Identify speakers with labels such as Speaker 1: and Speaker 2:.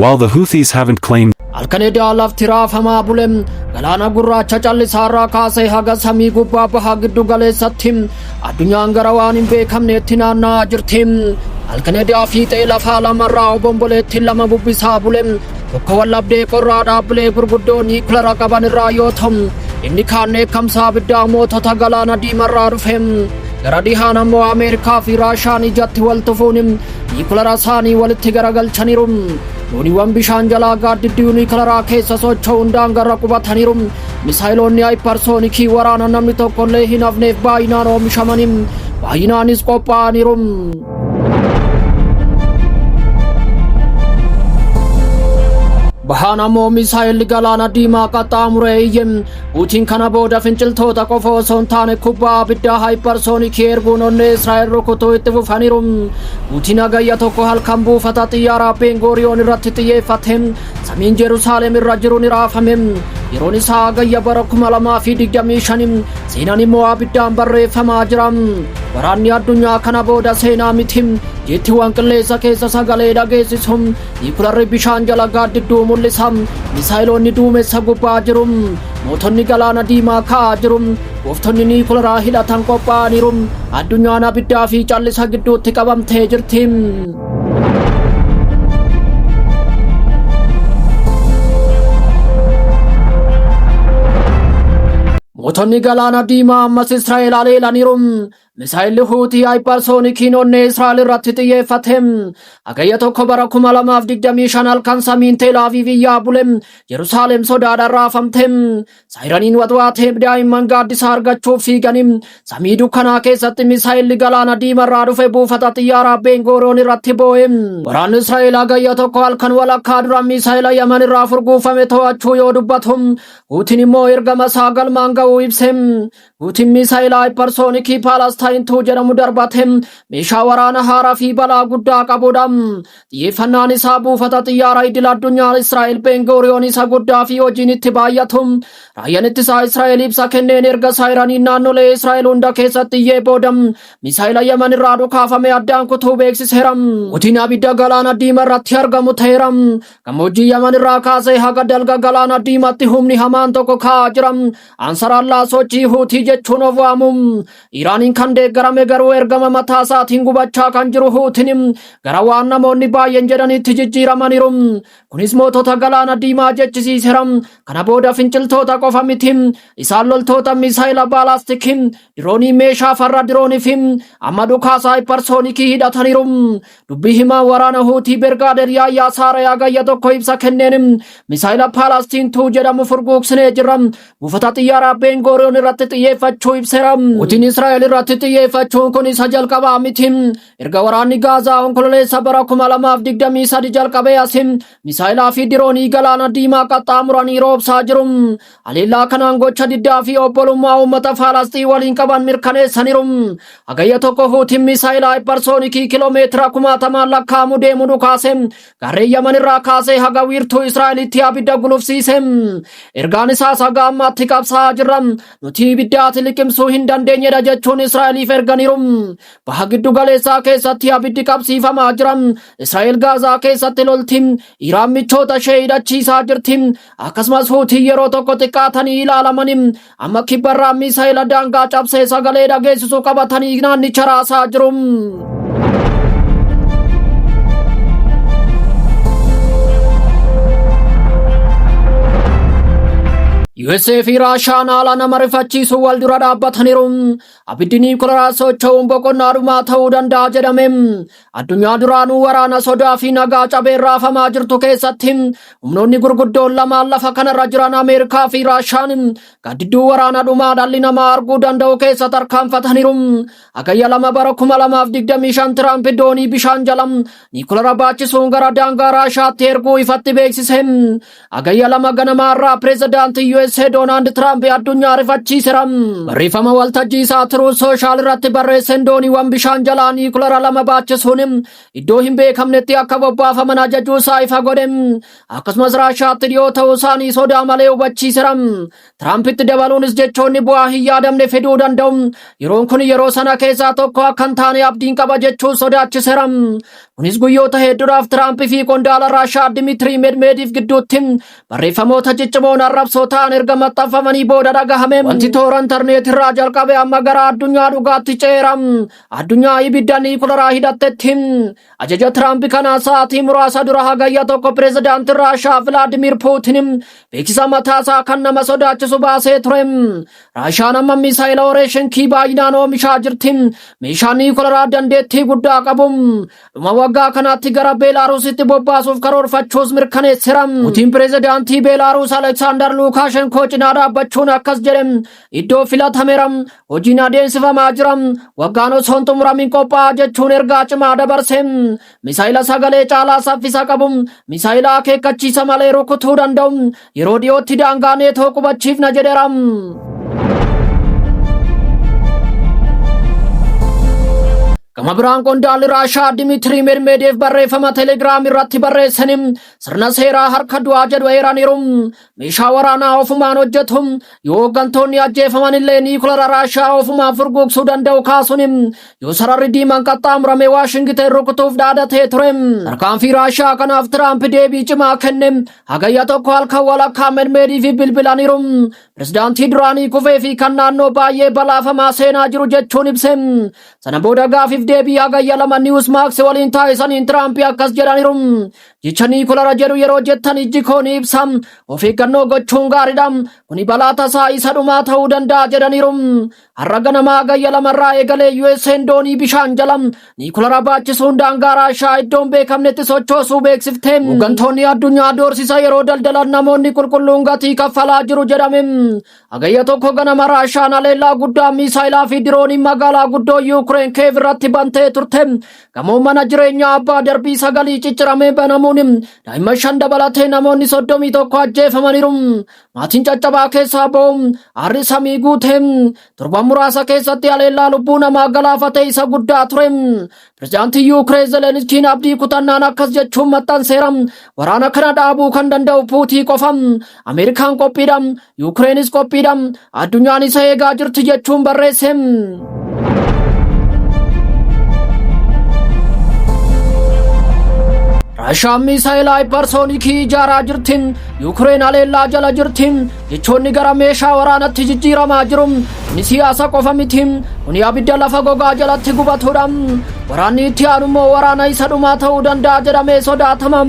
Speaker 1: While the Houthis haven't claimed
Speaker 2: Alkaneda laftiraaf hamaa bulem galaana gurraacha callisaarraa kaasee haga samii gubbaa bahaa giddu galeessatti addunyaan gara waan hin beekamneetti naanna'aa jirti. Alkanedaa fiixee lafaa lamarraa obomboleetti lama bubbisaa bulem tokko wallabdee qorraa dhaabbilee gurguddoo niikulara qaban irraa yoo ta'u inni kaan eekkamsaa abiddaa mootota galaana diimarraa dhufe. Gara dhihaan ammoo Ameerikaa fi Raashaan ijatti wal tufuun niikulara isaanii walitti garagalchaniiru. Dooniiwwan bishaan jalaa gaaddidduu niikularaa keessa socho'uun daangarra qubataniiru. Misaayiloonni haayiparsoonikii waraana namni tokkollee hin hafneef baay'inaan oomishamanii baay'inaanis qophaa'aniiru. Bahaan ammoo misaayilli galaana diimaa qaxxaamuree iyyem Puutiin kana booda finciltoota qofa osoo hin taane kubbaa abiddaa haayiparsoonikii erguun onnee Israa'el rukutuu itti fufaniiru. Puutiin hagayya tokko halkan buufata xiyyaaraa Beengoriyoon irratti xiyyeeffate samiin Jeruusaalem irra jiru ni raafame. Yeroon isaa hagayya bara 2025 seenaan immoo abiddaan barreeffamaa jira. Waraanni addunyaa kana booda seenaa miti. Jettiiwwan qilleensa keessa sagalee dhageessisu niikularri bishaan jala gaaddidduu mul'isa. Misaayiloonni duumessa gubbaa jiru. Mootonni galaana diimaa ka'aa jiru. Gooftonni niikularaa hidhatan qophaa'aniiru. Addunyaan abiddaa fi callisa gidduutti qabamtee jirti. Mootonni galaana diimaa ammas Israa'el aleelaniiru. Misaayilli Huutii haayiparsoonikii onnee Israa'el irratti xiyyeeffate. Hagayya tokko bara 2025 halkan samiin Teel Aviiv iyyaa bule. Jeruusaalem sodaadhaan raafamte. Saayiraniin watwaatee daa'imman gaaddisa argachuuf fiiganii samii dukkanaa keessatti misaayilli galaana diimarraa dhufe buufata xiyyaaraa Beengoriyoon irratti boo'e. Waraanni Israa'el hagayya tokko halkan walakkaa dura misaayila Yaman irraa furguufame to'achuu yoo dubbatu Huutiin immoo ergama isaa galmaan ga'uu ibse. Huutiin misaayila haayiparsoonikii Paalestaayin jedhamu darbate meeshaa waraana haaraa fi balaa guddaa qabudha. Xiyyeeffannaan isaa buufata xiyyaaraa idil addunyaa Israa'el Beengoriyoon isa guddaa fi hojiin itti baay'atu. Raayyaan ittisaa Israa'el ibsa kenneen erga saayiraniin naannolee Israa'el hunda keessatti iyyee booda misaayila Yaman irraa dhukaafame addaan kutuu beeksiseera. Huutiin abidda galaana diimaa irratti argamu ta'eera. Gammoojjii Yaman irraa kaasee haga dalga galaana diimaatti humni hamaan tokko ka'aa jira. Ansarallaa sochii Huutii jechuun of waamu. Iraaniin kan deeggarame garuu ergama mataa isaatiin gubachaa kan jiru Huutiin gara waan namoonni baay'een jedhanitti jijjiiramaniiru. Kunis mootota galaana diimaa jechisiiseera. Kana booda finciltoota qofa miti. Isaan loltoota misaayila baalaastikii diroonii meeshaa farra diroonii fi amma dhukaasa haayiparsoonikii hidhataniiru. Dubbii himaa waraana Huutii Bergaader Yaayyaa Saaree hagayya tokko ibsa kenneen misaayila Paalestiin jedhamu furguuqsinee jirra. Buufata xiyyaaraa Beengoriyoon irratti xiyyeeffachuu ibseera. Huutiin Israa'el irratti xiyyeeffachuun kun isa jalqabaa miti. Erga waraanni Gaazaa onkololeessa bara 2023 jalqabee asin misaayilaa fi diroonii galaana diimaa qaxxaamuranii roobsaa jiru. Haleellaa kanaan gocha diddaa fi obbolummaa uummata Falastiin waliin qaban mirkaneessaniiru. Hagayya tokko Huutiin misaayila haayiparsoonikii kiiloomeetira 1000 lakkaa'amu deemu dhukaase garee Yaman irraa kaasee haga wiirtuu Israa'elitti abidda gulufsiise. Ergaan isaas haga ammaatti qabsaa'aa jirra. Nuti ibiddaatti liqimsuu hin dandeenyedha jechuun Israa'eliif erganiiru. Baha giddu galeessaa keessatti abiddi qabsiifamaa jira. Israa'el Gaazaa keessatti lolti. Iraan michoota ishee hidhachiisaa jirti. Akkasumas Huutii yeroo tokko xiqqaatanii ilaalamanii amma kibbarraa misaayila daangaa cabsee sagalee dhageessisu qabatanii naannicha raasaa jiru. USA fi Raashaan haala nama rifachiisu wal dura dhaabbataniiru. Abiddi niikularaa socho'uun boqonnaadhumaa ta'uu danda'a jedhame. Addunyaa duraanuu waraana sodaa fi nagaa cabee raafamaa jirtu keessatti humnoonni gurguddoon lamaan lafa kanarra jiran Ameerikaa fi Raashaan gaaddidduu waraana dhumaa dhalli namaa arguu danda'u keessa tarkaanfataniiru. Hagayya 2 bara 2025 Tiraamp doonii bishaan jala niikulara baachisuun gara daangaa Raashaatti erguu ifatti beeksise. Hagayya 2 ganamaarraa pireezidaantii USA Donald Trump addunyaa rifachiiseram. Barreeffama waltajjii isaa Truth Social irratti barreessan dooniiwwan bishaan jalaa niikulara lama baachisuun iddoo hin beekamnetti akka bobbaafaman ajajuu isaa ifa godhem. Akkasumas Raashaatti dhiyoo ta'uu isaanii sodaa malee hubachiiseram. Trumpitti dabaluunis jechoonni bu'aa hin yaadamne fiduu danda'u. Yeroon kun yeroo sana keessaa tokko akka hin taane abdiin qaba jechuun sodaachiseram. Kunis guyyoota hedduudhaaf Trump fi qondaala Raashaa Dimitri Medvedev gidduutti barreeffamoota ciccimoon arrabsoo ta'an erga maxxanfamanii booda dhagahame. Wanti toora intarneetii irraa jalqabe amma gara addunyaa dhugaatti ceeram. Addunyaa ibidda niikularaa hidhattetti. Ajaja Trump kanaa sa'aatii muraasa dura hagayya tokko pireezidaantiin Raashaa Vladimir Putin beeksisa mataasaa kan nama sodaachisu baasee ture. Raashaan amma misaayila Oreeshinkii baay'inaan oomishaa jirti. Meeshaan niikularaa dandeettii guddaa qabu. Dhuma waggaa kanaatti gara Beelaarusitti bobbaasuuf karoorfachuus mirkaneessera. Putin pireezidaantii Beelaaruus Aleksaandar Lukaashenkoo cinaa dhaabbachuun akkas jedhe. Iddoo filatameera. Hojiin adeemsifamaa jira. Waggaan osoo hin xumuramin qophaa'aa jechuun ergaa cimaa dabarse. Misaayila sagalee caalaa saffisa qabu. Misaayila akeekkachiisa malee rukutuu danda'u. Yeroo dhiyootti daangaa neetoo qubachiifna jedheera. Gama biraan qondaalli Raashaa Dimitri Medvedev barreeffama Telegraam irratti barreessaniin sirna seeraa harka du'aa jedhu eeraniiru. Meeshaa waraanaa ofumaan hojjetu yoo hooggantoonni ajjeefaman illee niikulara Raashaa ofumaan furguugsuu danda'u kaasuun yoo sararri diimaan qaxxaamurame Waashingten rukutuuf dhaadatee ture. Tarkaanfii Raashaa kanaaf Tiraamp deebii cimaa kenne. Hagayya tokko halkan walakkaa Medvedev bilbilaniiru. Pireezidaantii duraanii kufee fi kan naannoo baay'ee balaafamaa seenaa jiru jechuun ibse. Sana booda gaafiif deebii hagayya lama Newsmax waliin taasisaniin Trump akkas jedhaniiru. Jecha niikulara jedhu yeroo jettan ijji koo ni ibsa. Of eeggannoo gochuun gaariidha. Kuni balaa tasaa isa dhumaa ta'uu danda'a jedhaniiru. Har'a ganama hagayya lamarraa eegalee USA'n doonii bishaan jala niikulara baachisuun daangaa Raashaa iddoon beekamnetti sochoosuu beeksifte. Hooggantoonni addunyaa doorsisa yeroo daldalan namoonni qulqulluun gatii kaffalaa jiru jedhame. Hagayya tokko ganama Raashaan haleellaa guddaa misaayilaa fi dirooniin magaalaa guddoo Yuukireen Kiyev irratti bantee turte. Gamoon mana jireenyaa abbaa darbii 9 ciccirame banamuun daa'imman 5 dabalatee namoonni 31 ajjeefamaniiru. Maatiin caccabaa keessaa ba'u aarri samii guute. Torban muraasa keessatti haleellaa lubbuu namaa galaafate isa guddaa ture. Pireezidaantii Yuukireen Zelenskiin abdii kutannaan akkas jechuun maxxanseera. Waraana kana dhaabuu kan danda'u Puutii qofa. Ameerikaan qophiidha. Yuukireenis qophiidha. Addunyaan isa eegaa jirti jechuun barreesse. Raashaan misaayila haayiparsoonikii ijaaraa jirti. Yuukireen haleellaa jala jirti. Jechoonni gara meeshaa waraanatti jijjiiramaa jiru. Kuni siyaasa qofa miti. Kuni abidda lafa gogaa jalatti gubatudha. Waraanni itti aanu immoo waraana isa dhumaa ta'uu danda'a jedhamee sodaatama.